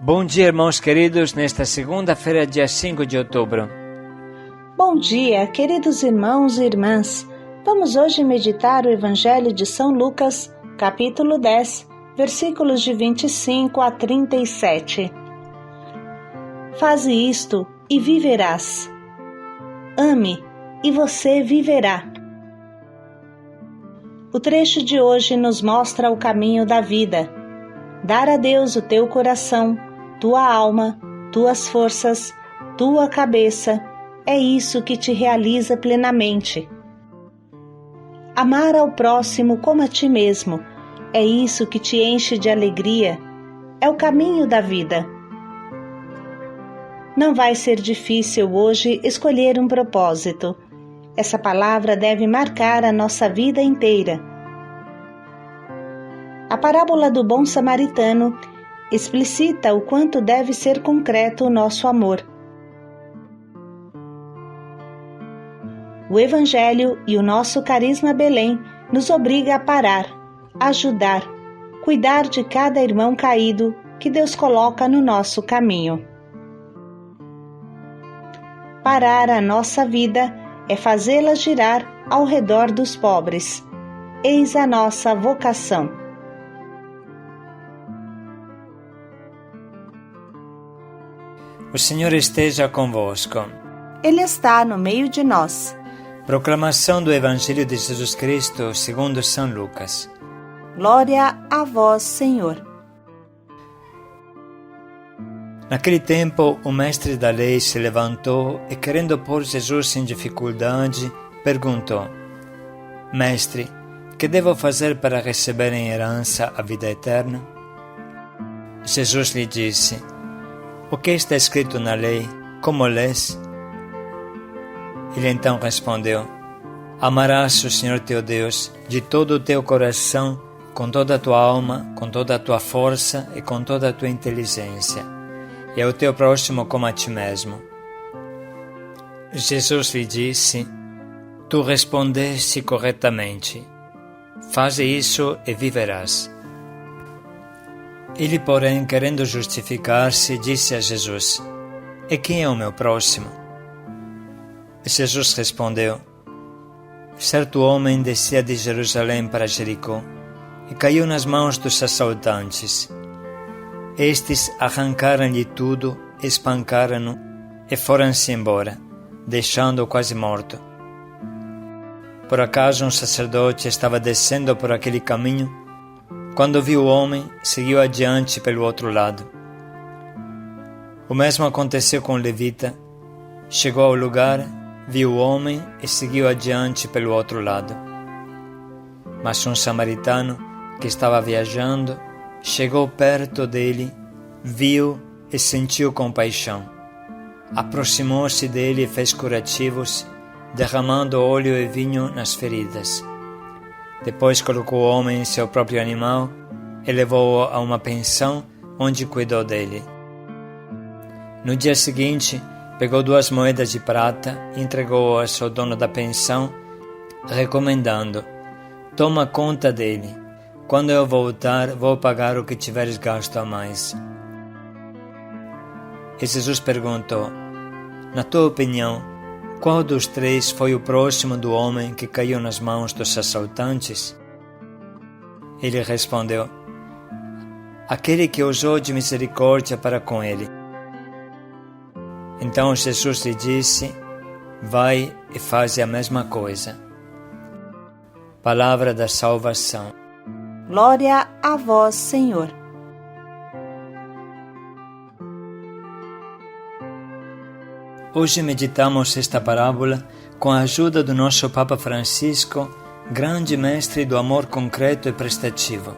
Bom dia, irmãos queridos, nesta segunda-feira, dia 5 de outubro. Bom dia, queridos irmãos e irmãs. Vamos hoje meditar o Evangelho de São Lucas, capítulo 10, versículos de 25 a 37. Faze isto e viverás. Ame e você viverá. O trecho de hoje nos mostra o caminho da vida. Dar a Deus o teu coração, tua alma, tuas forças, tua cabeça, é isso que te realiza plenamente. Amar ao próximo como a ti mesmo, é isso que te enche de alegria, é o caminho da vida. Não vai ser difícil hoje escolher um propósito. Essa palavra deve marcar a nossa vida inteira. A parábola do bom samaritano explicita o quanto deve ser concreto o nosso amor. O Evangelho e o nosso Carisma Belém nos obriga a parar, ajudar, cuidar de cada irmão caído que Deus coloca no nosso caminho. Parar a nossa vida é fazê-la girar ao redor dos pobres. Eis a nossa vocação. O Senhor esteja convosco. Ele está no meio de nós. Proclamação do Evangelho de Jesus Cristo segundo São Lucas. Glória a vós, Senhor. Naquele tempo, o mestre da lei se levantou e, querendo pôr Jesus em dificuldade, perguntou: Mestre, que devo fazer para receber em herança a vida eterna? Jesus lhe disse: O que está escrito na lei? Como lês? Ele então respondeu: Amarás o Senhor teu Deus de todo o teu coração, com toda a tua alma, com toda a tua força e com toda a tua inteligência, e ao teu próximo como a ti mesmo. Jesus lhe disse: Tu respondeste corretamente. Faze isso e viverás. Ele, porém, querendo justificar-se, disse a Jesus: E quem é o meu próximo? Jesus respondeu: Certo homem descia de Jerusalém para Jericó e caiu nas mãos dos assaltantes. Estes arrancaram-lhe tudo, espancaram-no e foram-se embora, deixando-o quase morto. Por acaso um sacerdote estava descendo por aquele caminho. Quando viu o homem, seguiu adiante pelo outro lado. O mesmo aconteceu com o levita. Chegou ao lugar, viu o homem e seguiu adiante pelo outro lado. Mas um samaritano, que estava viajando, chegou perto dele, viu e sentiu compaixão. Aproximou-se dele e fez curativos, derramando óleo e vinho nas feridas. Depois colocou o homem em seu próprio animal e levou-o a uma pensão onde cuidou dele. No dia seguinte, pegou 2 moedas de prata e entregou-as ao dono da pensão, recomendando: Toma conta dele. Quando eu voltar, vou pagar o que tiveres gasto a mais. E Jesus perguntou: Na tua opinião, qual dos 3 foi o próximo do homem que caiu nas mãos dos assaltantes? Ele respondeu: Aquele que usou de misericórdia para com ele. Então Jesus lhe disse: Vai e faze a mesma coisa. Palavra da salvação. Glória a vós, Senhor. Hoje meditamos esta parábola com a ajuda do nosso Papa Francisco, grande mestre do amor concreto e prestativo.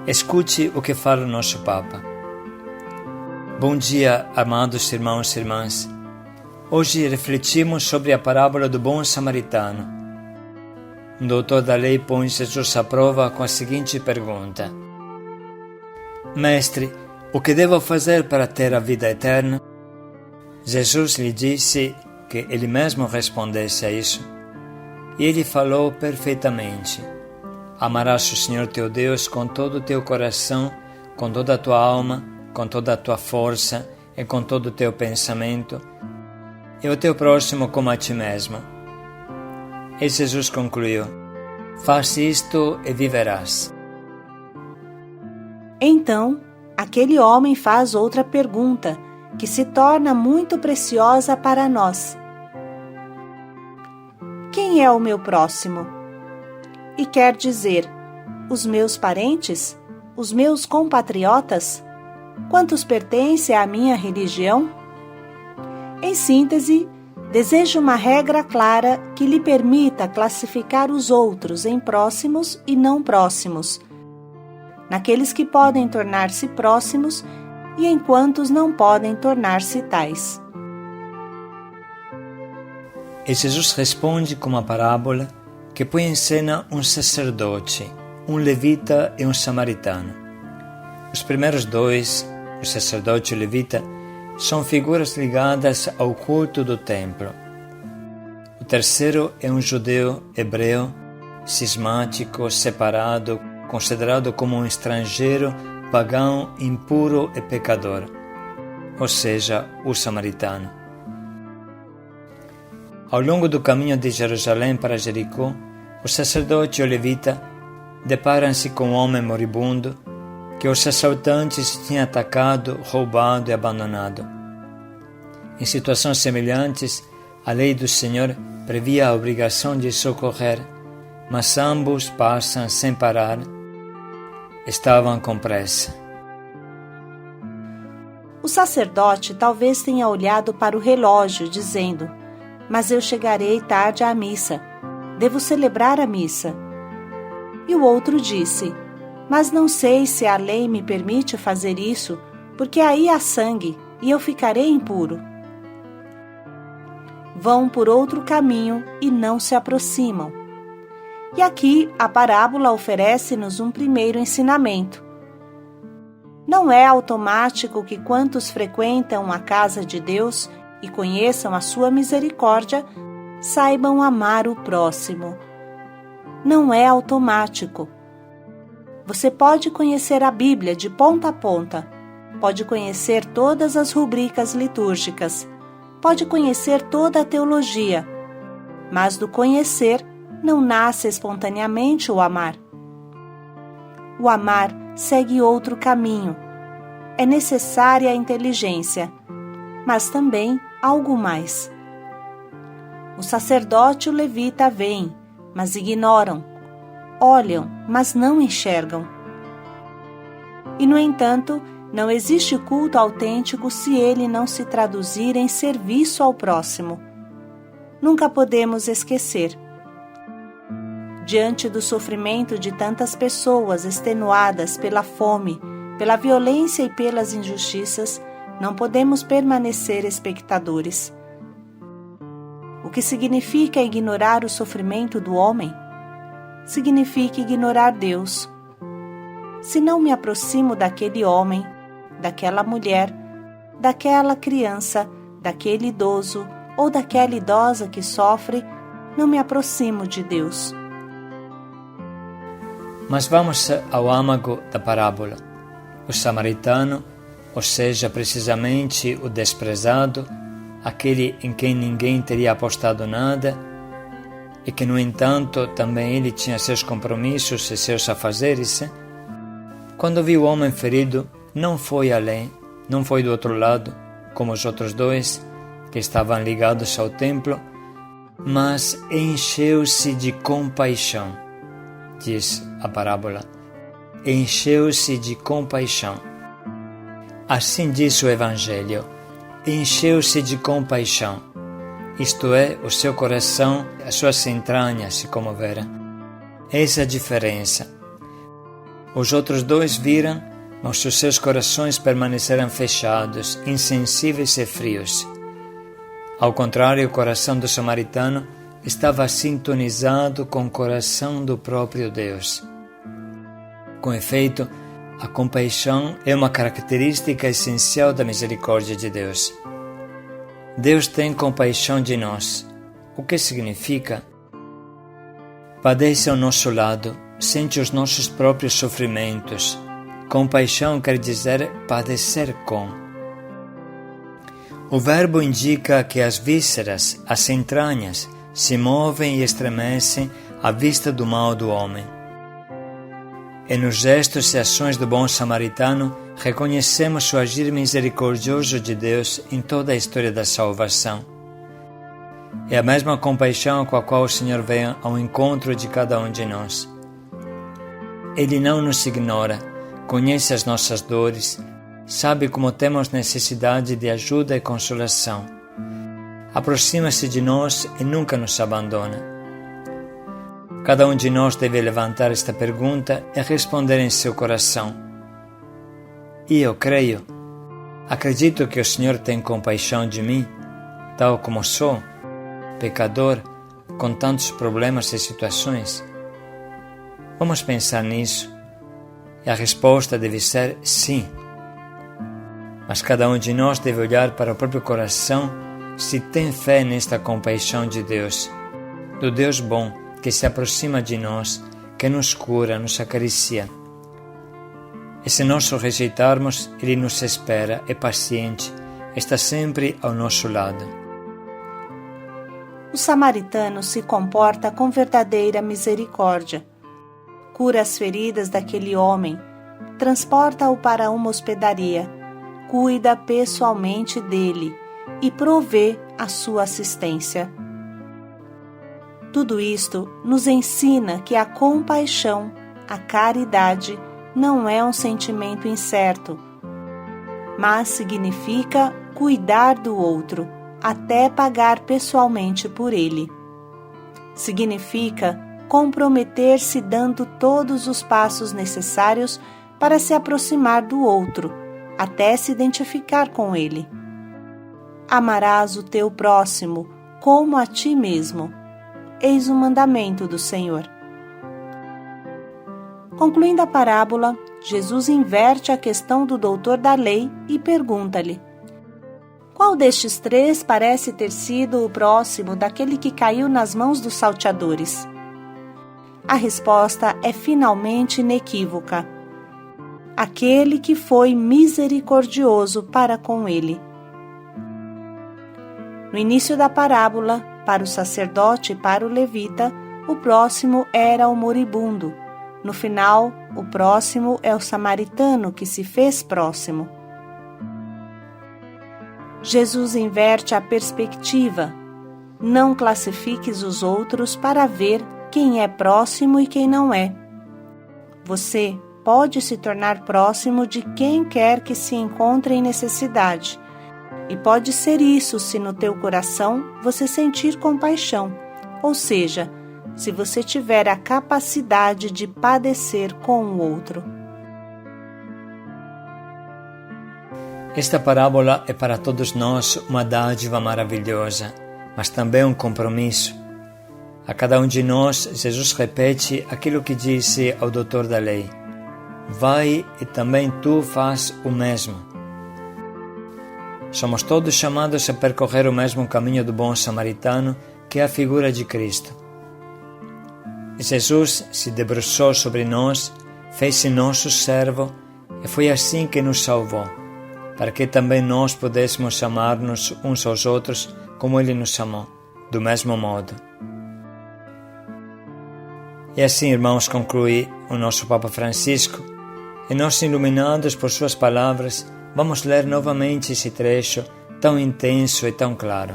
Escute o que fala o nosso Papa. Bom dia, amados irmãos e irmãs. Hoje refletimos sobre a parábola do bom samaritano. Um doutor da lei põe Jesus à prova com a seguinte pergunta: Mestre, o que devo fazer para ter a vida eterna? Jesus lhe disse que ele mesmo respondesse a isso. E ele falou perfeitamente: Amarás o Senhor teu Deus com todo o teu coração, com toda a tua alma, com toda a tua força e com todo o teu pensamento, e o teu próximo como a ti mesmo. E Jesus concluiu: faz isto e viverás. Então, aquele homem faz outra pergunta, que se torna muito preciosa para nós. Quem é o meu próximo? E quer dizer, os meus parentes? Os meus compatriotas? Quantos pertencem à minha religião? Em síntese, desejo uma regra clara que lhe permita classificar os outros em próximos e não próximos, naqueles que podem tornar-se próximos e em quantos não podem tornar-se tais. E Jesus responde com uma parábola que põe em cena um sacerdote, um levita e um samaritano. Os primeiros dois, o sacerdote e o levita, são figuras ligadas ao culto do templo. O terceiro é um judeu hebreu, cismático, separado, considerado como um estrangeiro, pagão, impuro e pecador, ou seja, o samaritano. Ao longo do caminho de Jerusalém para Jericó, o sacerdote e o levita deparam-se com um homem moribundo que os assaltantes tinham atacado, roubado e abandonado. Em situações semelhantes, a lei do Senhor previa a obrigação de socorrer, mas ambos passam sem parar. Estavam com pressa. O sacerdote talvez tenha olhado para o relógio, dizendo: mas eu chegarei tarde à missa. Devo celebrar a missa. E o outro disse: mas não sei se a lei me permite fazer isso, porque aí há sangue e eu ficarei impuro. Vão por outro caminho e não se aproximam. E aqui a parábola oferece-nos um primeiro ensinamento. Não é automático que quantos frequentam a casa de Deus e conheçam a sua misericórdia, saibam amar o próximo. Não é automático. Você pode conhecer a Bíblia de ponta a ponta, pode conhecer todas as rubricas litúrgicas, pode conhecer toda a teologia, mas do conhecer não nasce espontaneamente o amar. O amar segue outro caminho. É necessária a inteligência, mas também algo mais. O sacerdote e o levita veem, mas ignoram. Olham, mas não enxergam. E, no entanto, não existe culto autêntico se ele não se traduzir em serviço ao próximo. Nunca podemos esquecer. Diante do sofrimento de tantas pessoas extenuadas pela fome, pela violência e pelas injustiças, não podemos permanecer espectadores. O que significa ignorar o sofrimento do homem? Significa ignorar Deus. Se não me aproximo daquele homem, daquela mulher, daquela criança, daquele idoso ou daquela idosa que sofre, não me aproximo de Deus. Mas vamos ao âmago da parábola. O samaritano, ou seja, precisamente o desprezado, aquele em quem ninguém teria apostado nada, e que, no entanto, também ele tinha seus compromissos e seus afazeres, quando viu o homem ferido, não foi além, não foi do outro lado, como os outros dois, que estavam ligados ao templo, mas encheu-se de compaixão, diz a parábola. Encheu-se de compaixão. Assim diz o Evangelho, encheu-se de compaixão. Isto é, o seu coração, as suas entranhas se comoveram. Essa é a diferença. Os outros dois viram, mas os seus corações permaneceram fechados, insensíveis e frios. Ao contrário, o coração do samaritano estava sintonizado com o coração do próprio Deus. Com efeito, a compaixão é uma característica essencial da misericórdia de Deus. Deus tem compaixão de nós. O que significa? Padece ao nosso lado, sente os nossos próprios sofrimentos, Compaixão quer dizer padecer com. O verbo indica que as vísceras, as entranhas, se movem e estremecem à vista do mal do homem. E nos gestos e ações do bom samaritano, reconhecemos o agir misericordioso de Deus em toda a história da salvação. É a mesma compaixão com a qual o Senhor vem ao encontro de cada um de nós. Ele não nos ignora, conhece as nossas dores, sabe como temos necessidade de ajuda e consolação. Aproxima-se de nós e nunca nos abandona. Cada um de nós deve levantar esta pergunta e responder em seu coração. Eu creio. Acredito que o Senhor tem compaixão de mim, tal como sou, pecador, com tantos problemas e situações. Vamos pensar nisso. E a resposta deve ser sim. Mas cada um de nós deve olhar para o próprio coração se tem fé nesta compaixão de Deus, do Deus bom, que se aproxima de nós, que nos cura, nos acaricia. E se nós o rejeitarmos, Ele nos espera, é paciente, está sempre ao nosso lado. O samaritano se comporta com verdadeira misericórdia. Cura as feridas daquele homem, transporta-o para uma hospedaria, cuida pessoalmente dele e provê a sua assistência. Tudo isto nos ensina que a compaixão, a caridade, não é um sentimento incerto, mas significa cuidar do outro, até pagar pessoalmente por ele. Significa comprometer-se dando todos os passos necessários para se aproximar do outro, até se identificar com ele. Amarás o teu próximo como a ti mesmo. Eis o mandamento do Senhor. Concluindo a parábola, Jesus inverte a questão do doutor da lei e pergunta-lhe: qual destes três parece ter sido o próximo daquele que caiu nas mãos dos salteadores? A resposta é finalmente inequívoca: aquele que foi misericordioso para com ele. No início da parábola, para o sacerdote e para o levita, o próximo era o moribundo. No final, o próximo é o samaritano que se fez próximo. Jesus inverte a perspectiva. Não classifiques os outros para ver quem é próximo e quem não é. Você pode se tornar próximo de quem quer que se encontre em necessidade. E pode ser isso se no teu coração você sentir compaixão, ou seja, se você tiver a capacidade de padecer com o outro. Esta parábola é para todos nós uma dádiva maravilhosa, mas também um compromisso. A cada um de nós, Jesus repete aquilo que disse ao doutor da lei: vai e também tu faz o mesmo. Somos todos chamados a percorrer o mesmo caminho do bom samaritano, que é a figura de Cristo. Jesus se debruçou sobre nós, fez-se nosso servo e foi assim que nos salvou, para que também nós pudéssemos amar-nos uns aos outros como Ele nos amou, do mesmo modo. E assim, irmãos, conclui o nosso Papa Francisco, e nós, iluminados por suas palavras, vamos ler novamente esse trecho tão intenso e tão claro.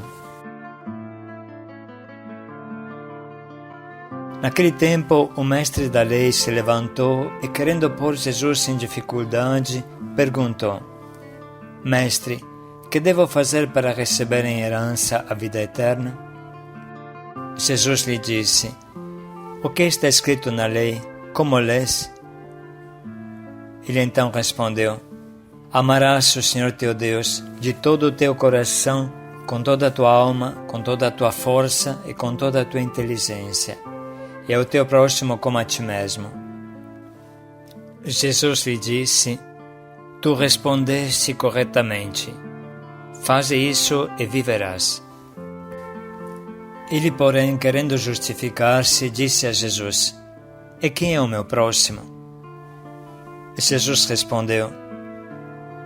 Naquele tempo, o mestre da lei se levantou e, querendo pôr Jesus em dificuldade, perguntou: Mestre, que devo fazer para receber em herança a vida eterna? Jesus lhe disse: O que está escrito na lei? Como lês? Ele então respondeu: Amarás o Senhor teu Deus de todo o teu coração, com toda a tua alma, com toda a tua força e com toda a tua inteligência, e ao teu próximo como a ti mesmo. Jesus lhe disse: Tu respondeste corretamente. Faze isso e viverás. Ele, porém, querendo justificar-se, disse a Jesus: E quem é o meu próximo? Jesus respondeu: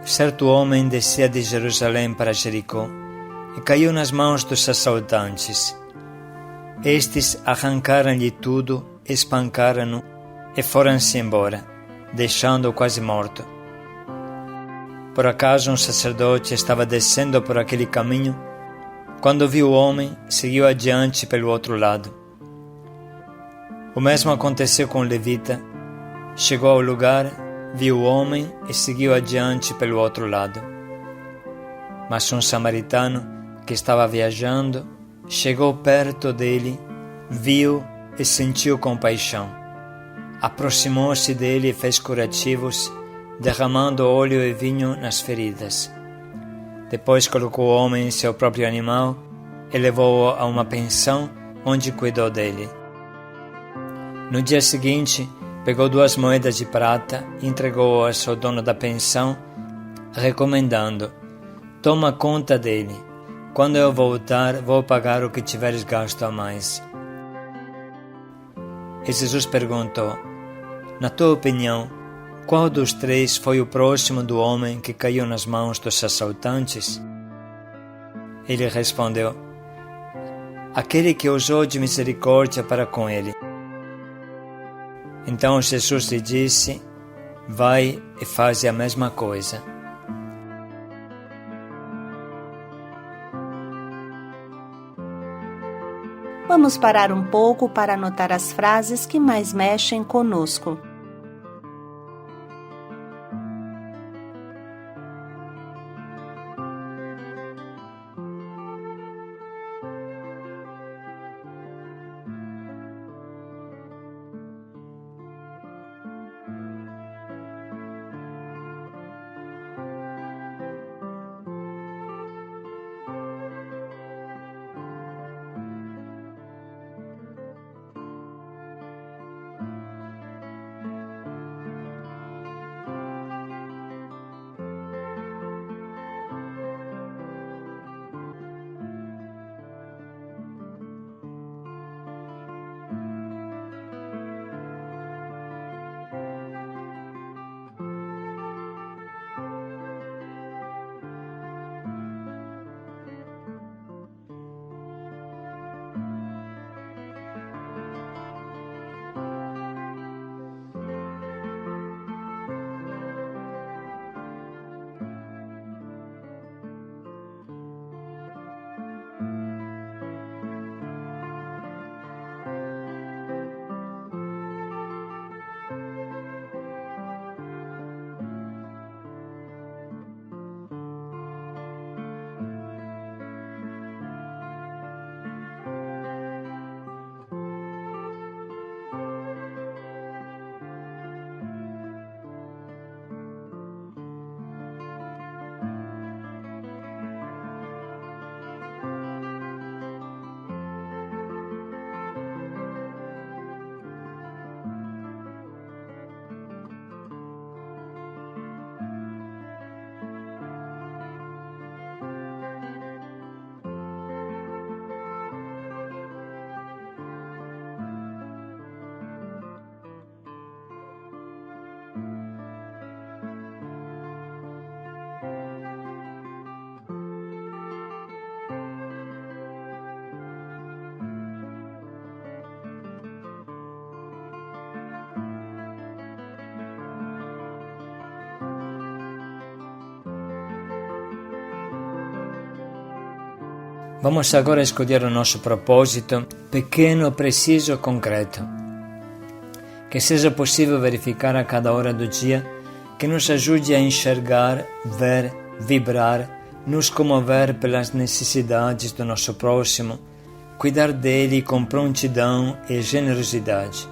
certo homem descia de Jerusalém para Jericó e caiu nas mãos dos assaltantes. Estes arrancaram-lhe tudo, espancaram-no e foram-se embora, deixando-o quase morto. Por acaso um sacerdote estava descendo por aquele caminho. Quando viu o homem, seguiu adiante pelo outro lado. O mesmo aconteceu com o levita. Chegou ao lugar, viu o homem e seguiu adiante pelo outro lado. Mas um samaritano que estava viajando chegou perto dele, viu e sentiu compaixão. Aproximou-se dele e fez curativos, derramando óleo e vinho nas feridas. Depois colocou o homem em seu próprio animal e levou-o a uma pensão onde cuidou dele. No dia seguinte, pegou 2 moedas de prata e entregou-as ao dono da pensão, recomendando: toma conta dele. Quando eu voltar, vou pagar o que tiveres gasto a mais. E Jesus perguntou: na tua opinião, qual dos 3 foi o próximo do homem que caiu nas mãos dos assaltantes? Ele respondeu: aquele que usou de misericórdia para com ele. Então Jesus lhe disse: vai e faze a mesma coisa. Vamos parar um pouco para anotar as frases que mais mexem conosco. Vamos agora escolher o nosso propósito, pequeno, preciso, concreto. Que seja possível verificar a cada hora do dia, que nos ajude a enxergar, ver, vibrar, nos comover pelas necessidades do nosso próximo, cuidar dele com prontidão e generosidade.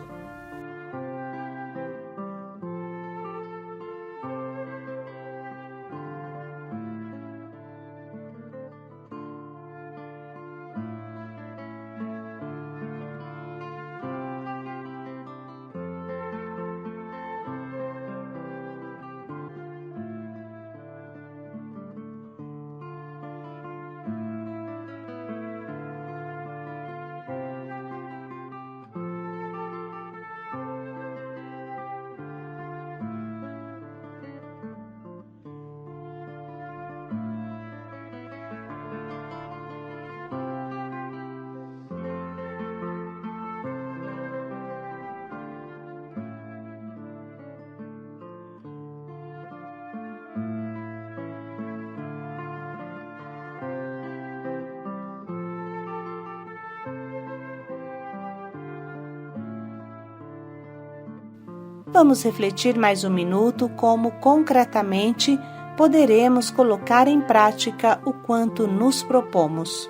Vamos refletir mais um minuto como concretamente poderemos colocar em prática o quanto nos propomos.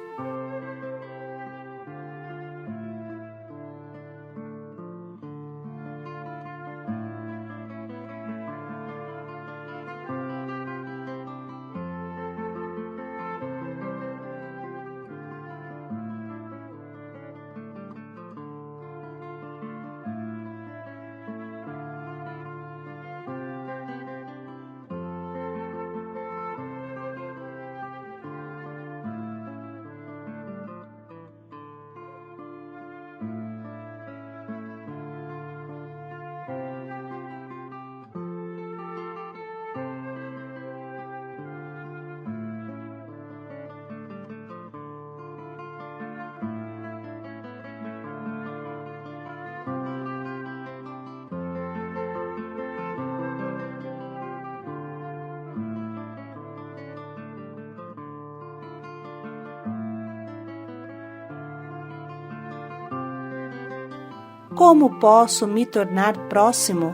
Como posso me tornar próximo?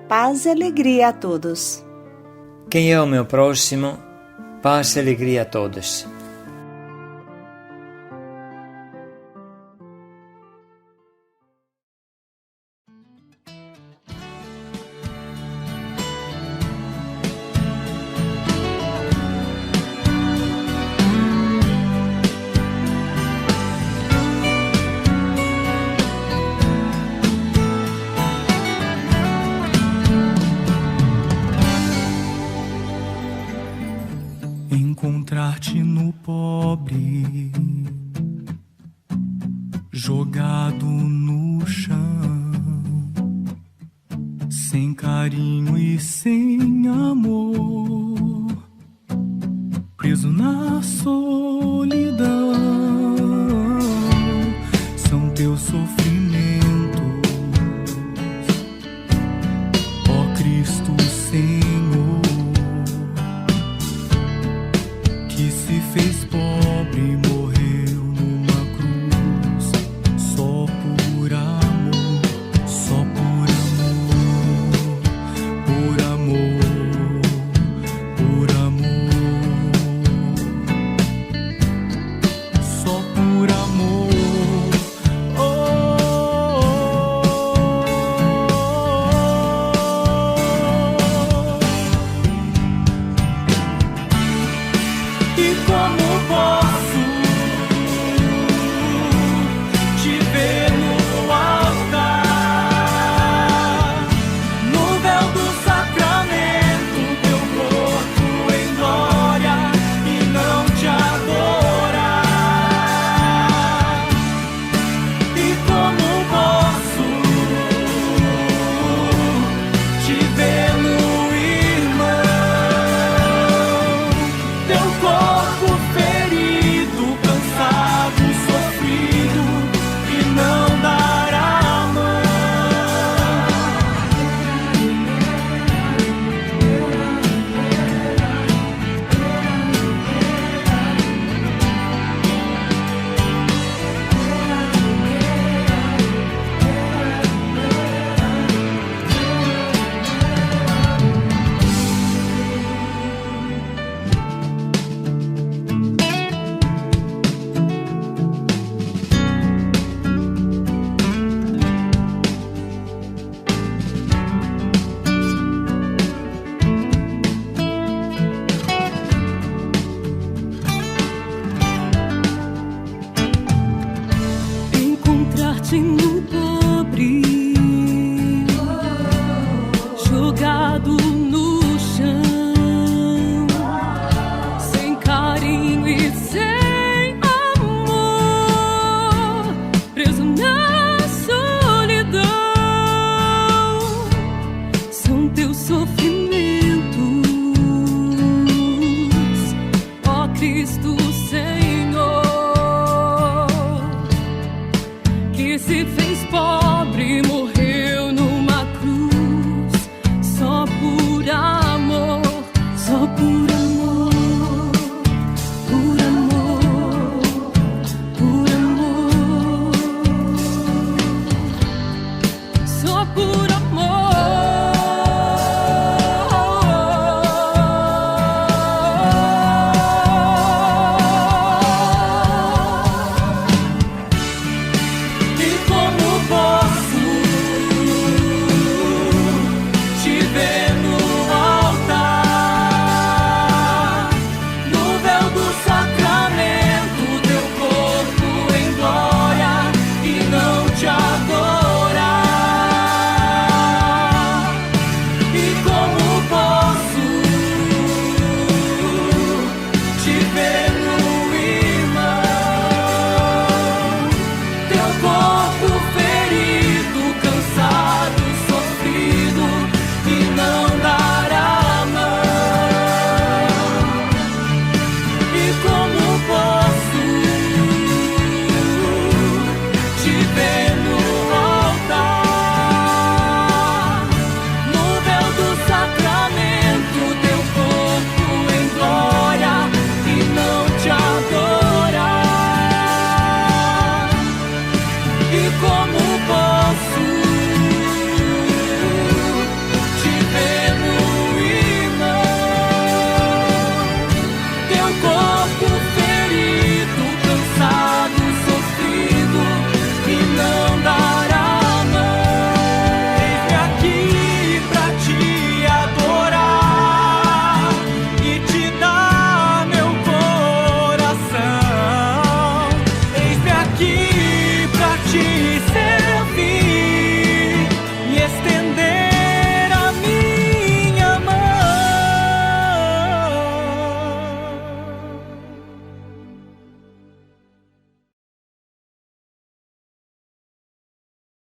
Paz e alegria a todos. Quem é o meu próximo? Paz e alegria a todos. Encontrar-te no pobre, jogado no chão, sem carinho e sem amor, preso na solidão. São teus sofrimentos, ó Cristo Senhor, que se fez pobre, morreu numa cruz, só por amor, só por amor, por amor, por amor, só por amor. E como posso te ver no altar, no véu do sacramento, teu corpo em glória e não te adorar? E como posso te ver no irmão, teu corpo ferido, cansado, sofrido, e não dar a mão? Encontrar-te no pobre, jogado no chão, sem carinho e sem amor, preso na solidão. São teus sofrimentos, ó Cristo Senhor, que se fez pobre, morreu numa cruz, só por amor, só por amor.